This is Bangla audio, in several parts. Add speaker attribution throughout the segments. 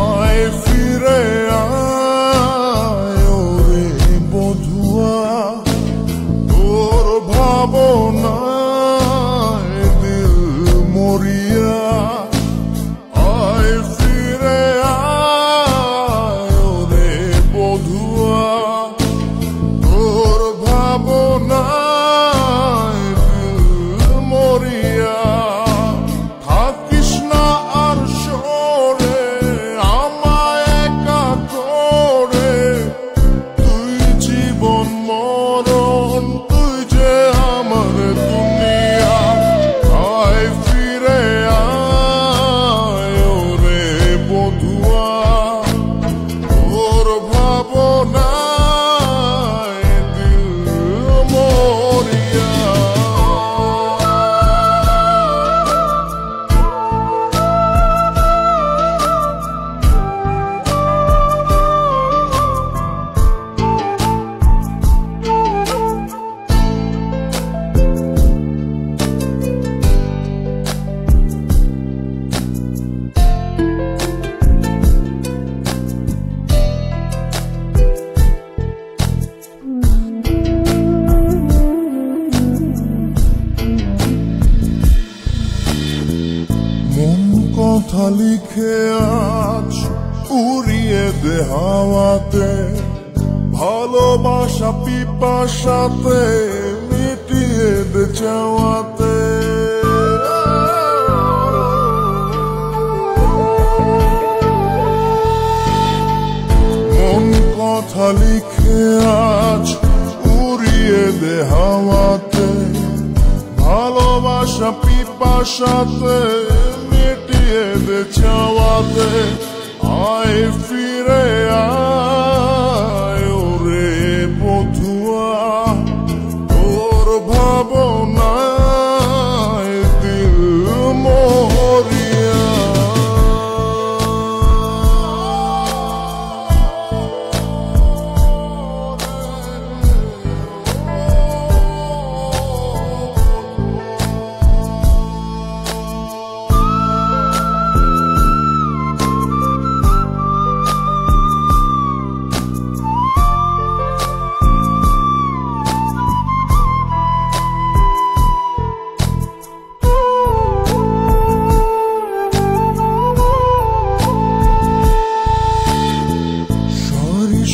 Speaker 1: আয় ফিরে আয় রে বধুয়া, তোর ভাবনায় দিল মরিয়া। আয় ফিরে আয় রে বধুয়া, তোর ভাবনায় দিল মরিয়া। থাকিস না আর সরে আমায় একা করে, তুই জীবন মরণ, তুই যে আমার দুনিয়া। আয় ফিরে আয় রে বধুয়া, তোর ভাবনায় দিল মরিয়া। মন কথা লিখে আজ উড়িয়ে দে হাওয়াতে, ভালোবাসা পিপাসাতে মিটিয়ে দে চাওয়াতে। মন কথা লিখে আজ উড়িয়ে দে হাওয়াতে, ভালোবাসা পিপাসাতে মিটিয়ে দে চাওয়াতে। আয় ফিরে আয় রে বধুয়া, তোর ভাবনায় দিল মরিয়া।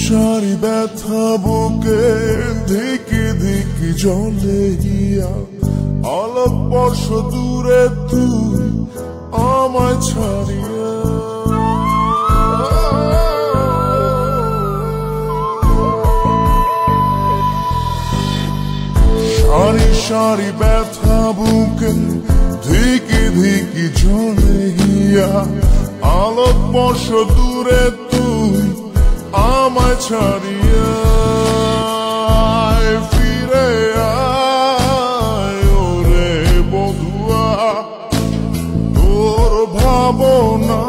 Speaker 1: সারি ব্যথা বুকে ধিকি ধিকি জলে গিয়া, আলোক বর্ষ দূরে তুই আমায় ছাড়িয়া। সারি সারি ব্যথা বুকে ধিকি ধিকি জলে গিয়া, আলোক বর্ষ দূরে তুই আমায় ছাড়িয়া। আয় ফিরে আয় রে বধুয়া, তোর ভাবনা